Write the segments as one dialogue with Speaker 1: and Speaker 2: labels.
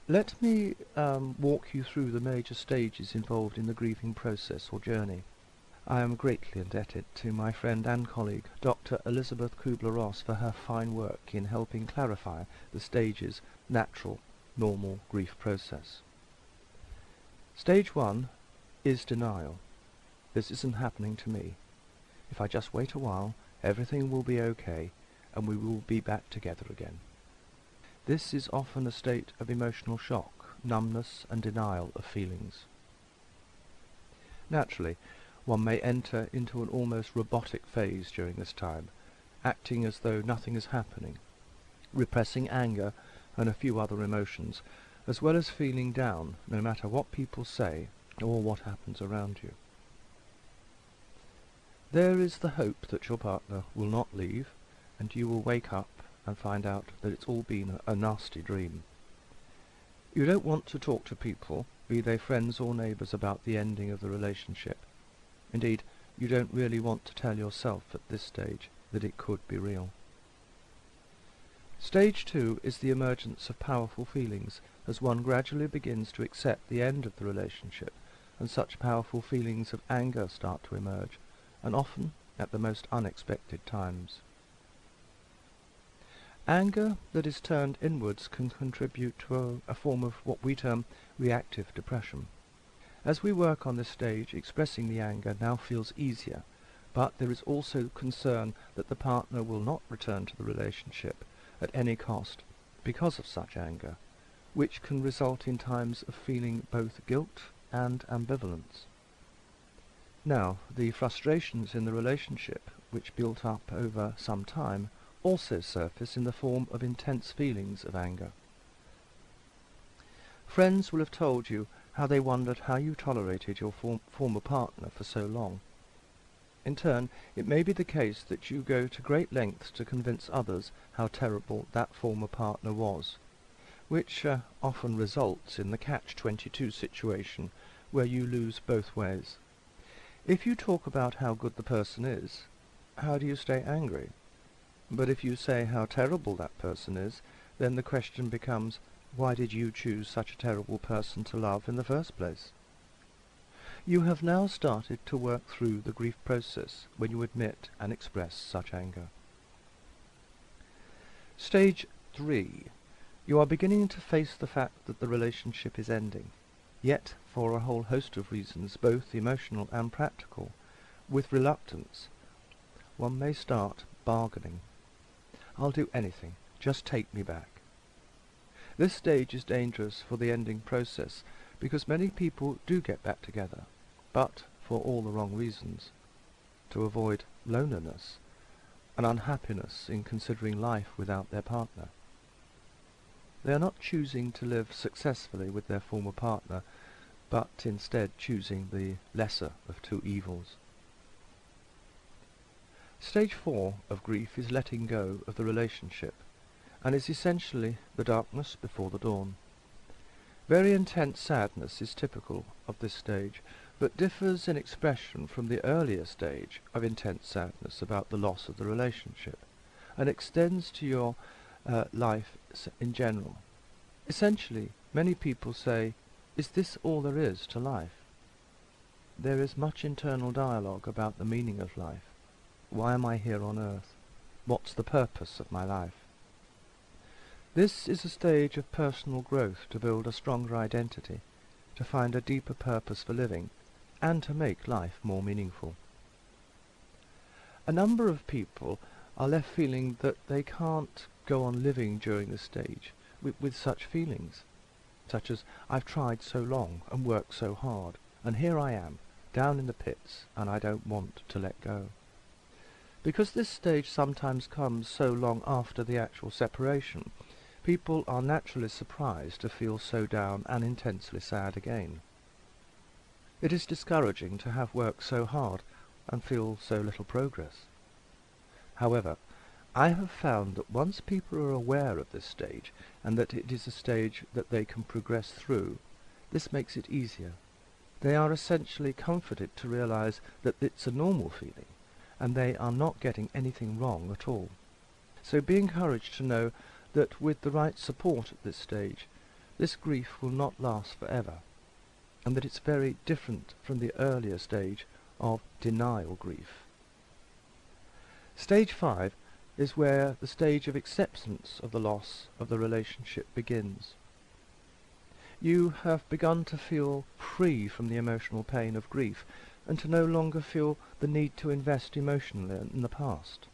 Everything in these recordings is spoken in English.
Speaker 1: Let me walk you through the major stages involved in the grieving process or journey. I am greatly indebted to my friend and colleague, Dr. Elizabeth Kubler-Ross, for her fine work in helping clarify the stages natural, normal grief process. Stage 1 is denial. This isn't happening to me. If I just wait a while, everything will be okay and we will be back together again. This is often a state of emotional shock, numbness and denial of feelings. Naturally, one may enter into an almost robotic phase during this time, acting as though nothing is happening, repressing anger and a few other emotions, as well as feeling down no matter what people say or what happens around you. There is the hope that your partner will not leave and you will wake up and find out that it's all been a nasty dream. You don't want to talk to people, be they friends or neighbours, about the ending of the relationship. Indeed, you don't really want to tell yourself at this stage that it could be real. Stage 2 is the emergence of powerful feelings as one gradually begins to accept the end of the relationship, and such powerful feelings of anger start to emerge, and often at the most unexpected times. Anger that is turned inwards can contribute to a form of what we term reactive depression. As we work on this stage, expressing the anger now feels easier, but there is also concern that the partner will not return to the relationship at any cost because of such anger, which can result in times of feeling both guilt and ambivalence. Now, the frustrations in the relationship, which built up over some time, also surface in the form of intense feelings of anger. Friends will have told you how they wondered how you tolerated your former partner for so long. In turn, it may be the case that you go to great lengths to convince others how terrible that former partner was, which often results in the catch-22 situation where you lose both ways. If you talk about how good the person is, how do you stay angry? But if you say how terrible that person is, then the question becomes, why did you choose such a terrible person to love in the first place? You have now started to work through the grief process when you admit and express such anger. Stage 3. You are beginning to face the fact that the relationship is ending, yet for a whole host of reasons, both emotional and practical, with reluctance. One may start bargaining. I'll do anything, just take me back. This stage is dangerous for the ending process because many people do get back together, but for all the wrong reasons. To avoid loneliness and unhappiness in considering life without their partner. They are not choosing to live successfully with their former partner, but instead choosing the lesser of two evils. Stage 4 of grief is letting go of the relationship, and is essentially the darkness before the dawn. Very intense sadness is typical of this stage, but differs in expression from the earlier stage of intense sadness about the loss of the relationship, and extends to your life in general. Essentially, many people say, "Is this all there is to life?" There is much internal dialogue about the meaning of life. Why am I here on earth? What's the purpose of my life? This is a stage of personal growth to build a stronger identity, to find a deeper purpose for living, and to make life more meaningful. A number of people are left feeling that they can't go on living during this stage with such feelings, such as, I've tried so long and worked so hard, and here I am, down in the pits, and I don't want to let go. Because this stage sometimes comes so long after the actual separation, people are naturally surprised to feel so down and intensely sad again. It is discouraging to have worked so hard and feel so little progress. However, I have found that once people are aware of this stage, and that it is a stage that they can progress through, this makes it easier. They are essentially comforted to realize that it's a normal feeling, and they are not getting anything wrong at all. So be encouraged to know that with the right support at this stage, this grief will not last forever, and that it's very different from the earlier stage of denial grief. Stage 5 is where the stage of acceptance of the loss of the relationship begins. You have begun to feel free from the emotional pain of grief, and to no longer feel the need to invest emotionally in the past.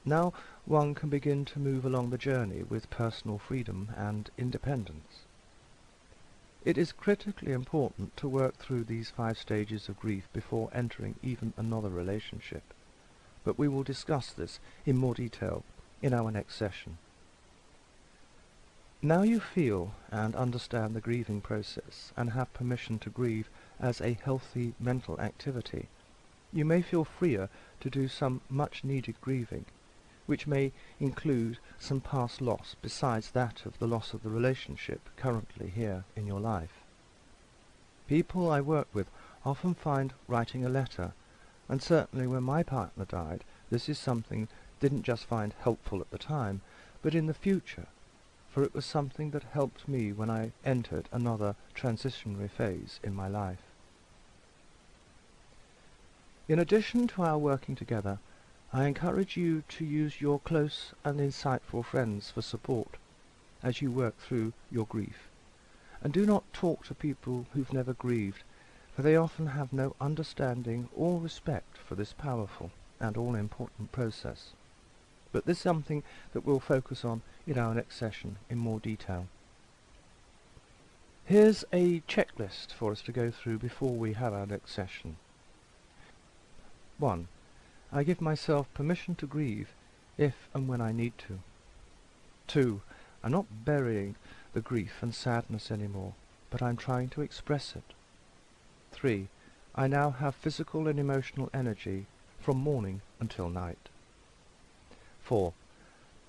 Speaker 1: Now one can begin to move along the journey with personal freedom and independence. It is critically important to work through these 5 stages of grief before entering even another relationship, but we will discuss this in more detail in our next session. Now you feel and understand the grieving process and have permission to grieve as a healthy mental activity, you may feel freer to do some much-needed grieving, which may include some past loss besides that of the loss of the relationship currently here in your life. People I work with often find writing a letter, and certainly when my partner died, this is something didn't just find helpful at the time, but in the future, for it was something that helped me when I entered another transitionary phase in my life. In addition to our working together, I encourage you to use your close and insightful friends for support as you work through your grief. And do not talk to people who've never grieved, for they often have no understanding or respect for this powerful and all-important process. But this is something that we'll focus on in our next session in more detail. Here's a checklist for us to go through before we have our next session. 1. I give myself permission to grieve if and when I need to. 2. I'm not burying the grief and sadness anymore, but I'm trying to express it. 3. I now have physical and emotional energy from morning until night. 4.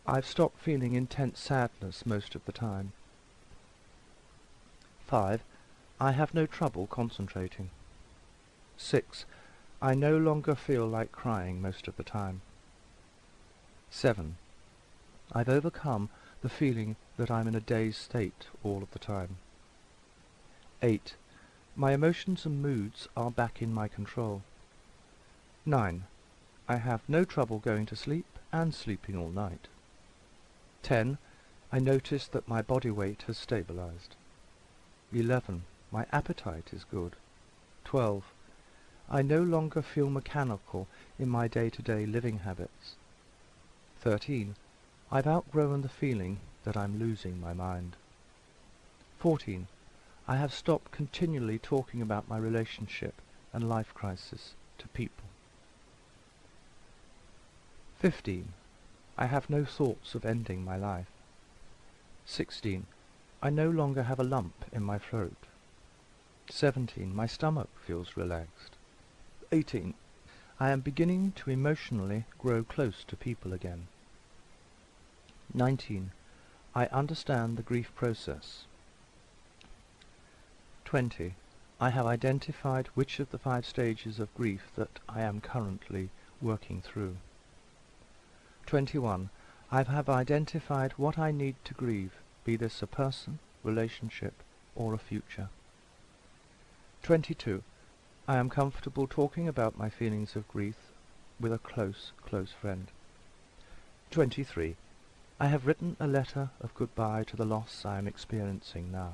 Speaker 1: I've stopped feeling intense sadness most of the time. 5. I have no trouble concentrating. 6. I no longer feel like crying most of the time. 7. I've overcome the feeling that I'm in a dazed state all of the time. 8. My emotions and moods are back in my control. 9. I have no trouble going to sleep and sleeping all night. 10. I notice that my body weight has stabilized. 11. My appetite is good. 12. I no longer feel mechanical in my day-to-day living habits. 13. I've outgrown the feeling that I'm losing my mind. 14. I have stopped continually talking about my relationship and life crisis to people. 15. I have no thoughts of ending my life. 16. I no longer have a lump in my throat. 17. My stomach feels relaxed. 18. I am beginning to emotionally grow close to people again. 19. I understand the grief process. 20. I have identified which of the 5 stages of grief that I am currently working through. 21. I have identified what I need to grieve, be this a person, relationship, or a future. 22. I am comfortable talking about my feelings of grief with a close friend. 23. I have written a letter of goodbye to the loss I am experiencing now.